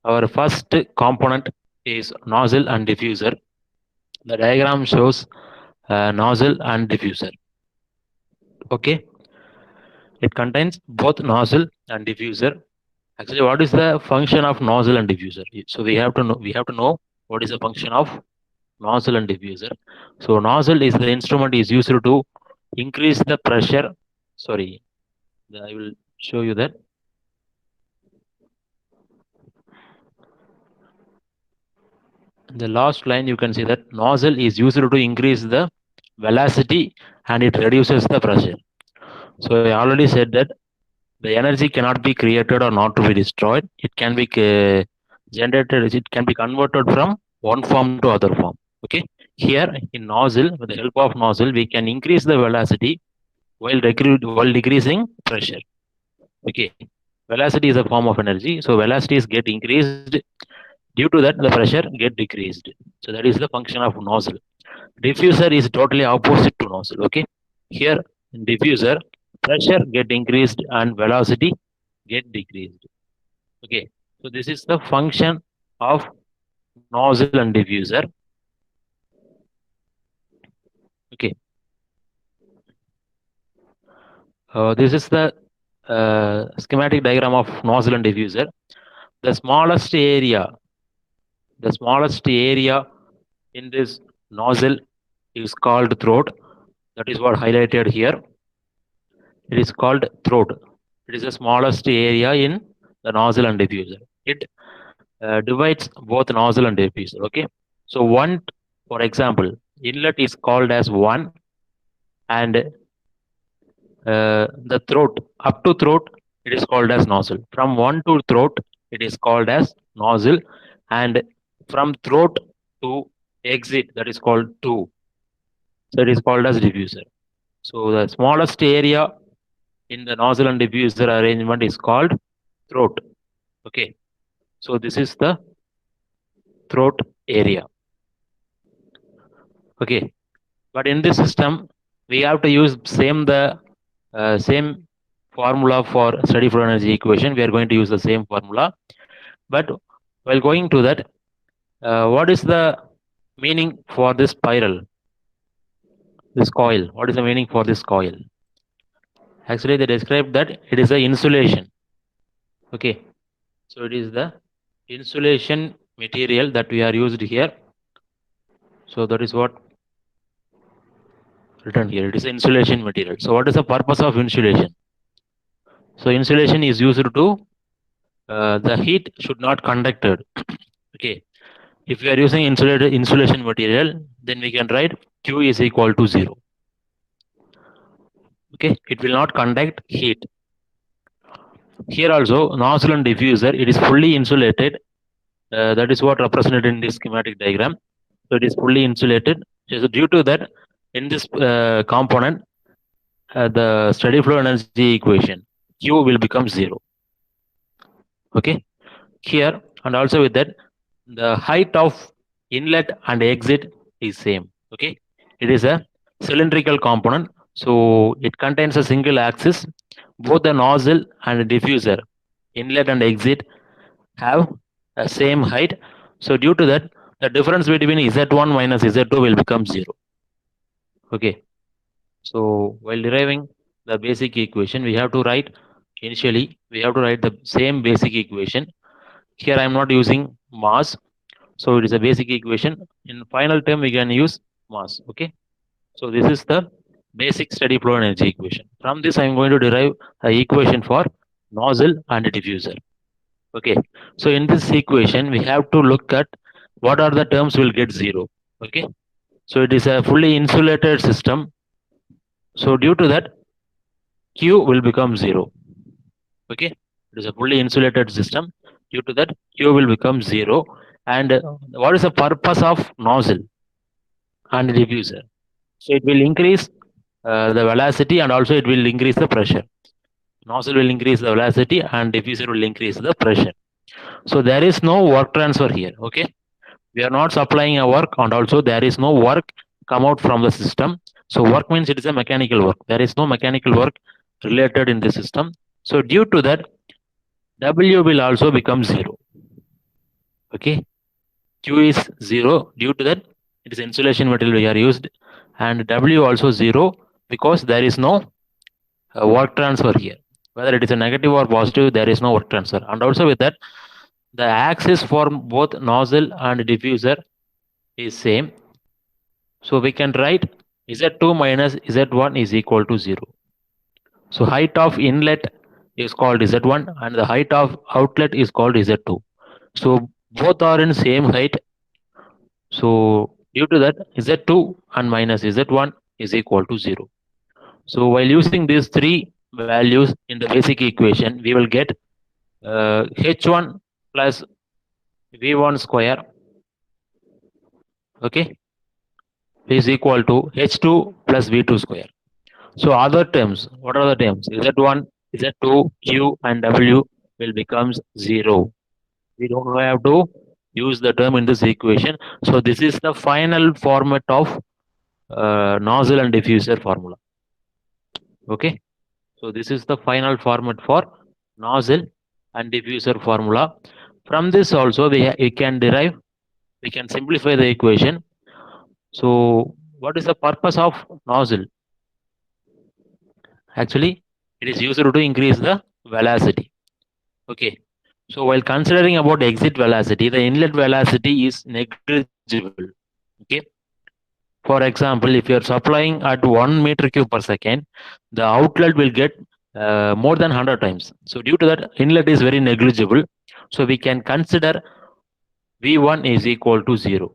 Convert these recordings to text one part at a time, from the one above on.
Our first component is nozzle and diffuser. The diagram shows nozzle and diffuser. Okay, it contains both nozzle and diffuser. Actually, what is the function of nozzle and diffuser? So we have to know what is the function of nozzle and diffuser. So nozzle is the instrument is used to increase the pressure. Sorry, I will show you that. The last line you can see that nozzle is used to increase the velocity and it reduces the pressure. So I already said that the energy cannot be created or not to be destroyed. It can be generated. It can be converted from one form to other form. Okay. Here in nozzle, with the help of nozzle, we can increase the velocity while decreasing pressure. Okay. Velocity is a form of energy, so velocity is get increased. Due to that, the pressure get decreased. So that is the function of nozzle. Diffuser is totally opposite to nozzle. Okay. Here in diffuser, pressure get increased and velocity get decreased. Okay. So this is the function of nozzle and diffuser. Okay. This is the schematic diagram of nozzle and diffuser. The smallest area, the smallest area in this nozzle is called throat. That is what highlighted here. It is called throat. It is the smallest area in the nozzle and diffuser. It divides both nozzle and diffuser. Okay. So one, for example, inlet is called as one, and the throat up to throat it is called as nozzle. From one to throat it is called as nozzle, and from throat to exit that is called two. So it is called as diffuser. So the smallest area in the nozzle and diffuser arrangement is called throat. Okay. So this is the throat area. Okay. But in this system, we have to use same formula for steady flow energy equation. We are going to use the same formula. But while going to that, what is the meaning for this spiral? This coil. What is the meaning for this coil? Actually, they described that it is a insulation. Okay. So it is the insulation material that we are used here. So that is what written here. It is insulation material. So what is the purpose of insulation? So insulation is used to the heat should not conducted. Okay. If we are using insulation material, then we can write Q is equal to 0. Okay. It will not conduct heat. Here also nozzle and diffuser, it is fully insulated. That is what represented in this schematic diagram. So it is fully insulated. So due to that, in this component, the steady flow energy equation Q will become 0. Okay. Here and also with that, the height of inlet and exit is same. Okay. It is a cylindrical component. So it contains a single axis. Both the nozzle and diffuser, inlet and exit, have a same height. So due to that, the difference between Z1 minus Z2 will become 0. Okay. So while deriving the basic equation, we have to write initially, we have to write the same basic equation. Here I am not using mass. So it is a basic equation. In final term, we can use mass. Okay. So this is the basic steady flow energy equation. From this, I am going to derive the equation for nozzle and diffuser. Okay. So in this equation, we have to look at what are the terms will get 0. Okay. So it is a fully insulated system. So due to that, Q will become 0. Okay. It is a fully insulated system. Due to that, Q will become 0. And what is the purpose of nozzle and diffuser? So it will increase the velocity and also it will increase the pressure. Nozzle will increase the velocity and diffuser will increase the pressure. So there is no work transfer here. Okay. We are not supplying a work and also there is no work come out from the system. So work means it is a mechanical work. There is no mechanical work related in the system. So due to that, W will also become 0. Okay, Q is 0 due to that it is insulation material we are used, and W also 0 because there is no work transfer here. Whether it is a negative or positive, there is no work transfer. And also with that, the axis for both nozzle and diffuser is same. So we can write Z2 minus Z1 is equal to 0. So height of inlet is called Z1 and the height of outlet is called Z2. So both are in same height. So due to that, Z2 and minus Z1 is equal to 0. So while using these three values in the basic equation, we will get H1 plus V1 square, okay, is equal to H2 plus V2 square. So other terms, what are the terms? Z1, Z2, Q and W will becomes 0. We don't have to use the term in this equation. So this is the final format of nozzle and diffuser formula. Okay. So this is the final format for nozzle and diffuser formula. From this also we can derive, we can simplify the equation. So what is the purpose of nozzle? Actually, it is used to increase the velocity. Okay. So while considering about exit velocity, the inlet velocity is negligible. Okay. For example, if you are supplying at 1 meter cube per second, the outlet will get more than 100 times. So due to that, inlet is very negligible. So we can consider V1 is equal to 0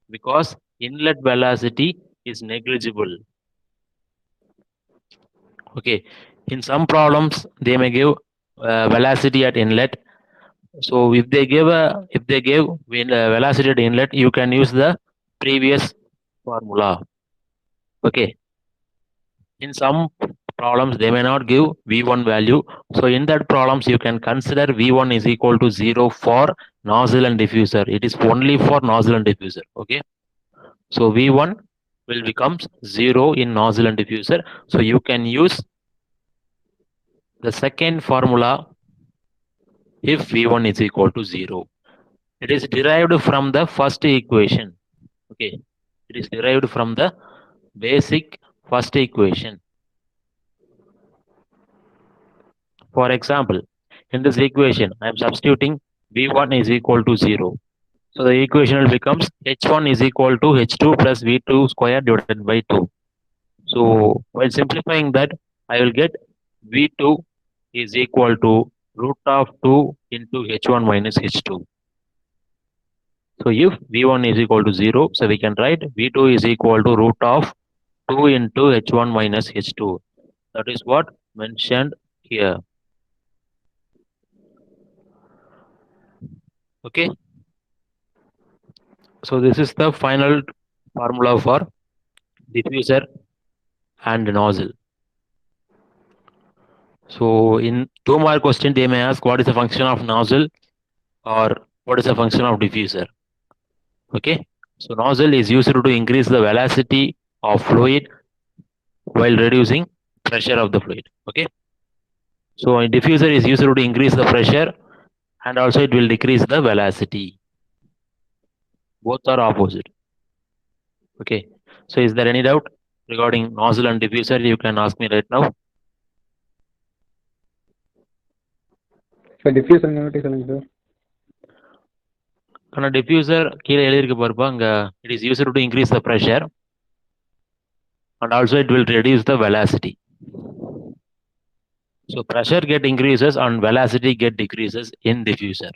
because inlet velocity is negligible. Okay. In some problems, they may give velocity at inlet. So if they give velocity at inlet, you can use the previous formula. Okay. In some problems, they may not give V1 value. So in that problems, you can consider V1 is equal to 0 for nozzle and diffuser. It is only for nozzle and diffuser. Okay. So V1 will becomes 0 in nozzle and diffuser. So you can use the second formula if V1 is equal to 0. It is derived from the first equation. Okay. It is derived from the basic first equation. For example, in this equation, I am substituting V1 is equal to 0. So the equation will becomes H1 is equal to H2 plus V2 square divided by 2. So while simplifying that, I will get V2 is equal to root of 2 into H1 minus H2. So if V1 is equal to 0, so we can write V2 is equal to root of 2 into H1 minus H2. That is what mentioned here. Okay. So this is the final formula for diffuser and nozzle. So in 2 mark question, they may ask what is the function of nozzle or what is the function of diffuser. Okay. So nozzle is used to increase the velocity of fluid while reducing pressure of the fluid. Okay. So a diffuser is used to increase the pressure and also it will decrease the velocity. Both are opposite. Okay. So is there any doubt regarding nozzle and diffuser? You can ask me right now. Sir diffuser naughty சொல்லுங்க sir. ஆனால் diffuser கீழே எழுதிருக்கு பாருப்பா, அங்க it is used to increase the pressure and also it will reduce the velocity. So pressure get increases and velocity get decreases in diffuser.